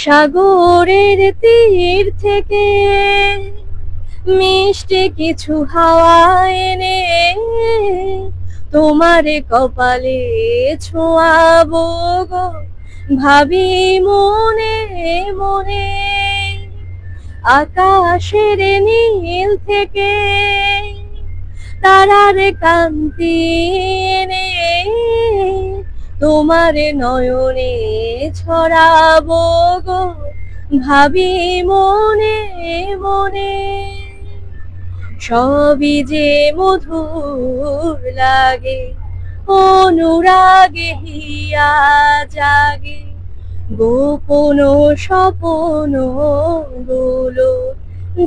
সাগরের তীর থেকে মিষ্টি কিছু হাওয়া এনে তোমার কপালে ছোঁয়াবো গো, ভাবি মনে মনে। আকাশের নীল থেকে তারার কান্তি এনে তোমার নয়নে ছড়াবো গো, ভাবি মনে মনে। সবই যে মধুর লাগে, অনুরাগে হিয়া জাগে, গোপন স্বপ্ন গুলো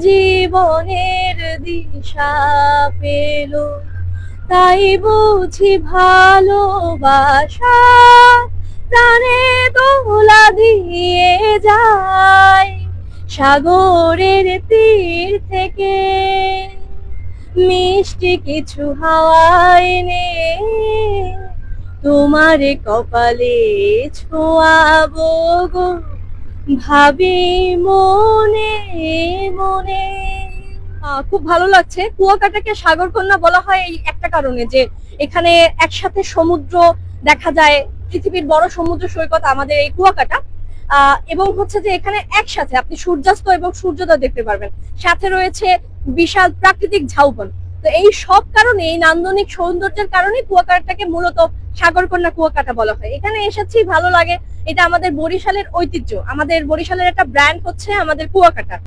জীবনের দিশা পেল। তাই বুঝি ভালোবাসা প্রাণে দোলা দিয়ে যায় সাগরের তীর থেকে মিষ্টি কিছু হাওয়া এনে তোমার কপালে ছোঁয়াবো গো, ভাবি মনে মনে। খুব ভালো লাগছে। কুয়াকাটাকে সাগর কন্যা বলা হয় এই একটা কারণে যে এখানে একসাথে সমুদ্র দেখা যায়, পৃথিবীর বড় সমুদ্র সৈকত আমাদের এই কুয়াকাটা। এবং হচ্ছে যে এখানে একসাথে আপনি সূর্যাস্ত এবং সূর্যোদয় দেখতে পারবেন, সাথে রয়েছে বিশাল প্রাকৃতিক ঝাউবন। তো এই সব কারণে, এই নান্দনিক সৌন্দর্যের কারণে কুয়াকাটাকে মূলত সাগরকন্যা কুয়াকাটা বলা হয়। এখানে এসেছি, ভালো লাগে। এটা আমাদের বরিশালের ঐতিহ্য, আমাদের বরিশালের একটা ব্র্যান্ড হচ্ছে আমাদের কুয়াকাটা।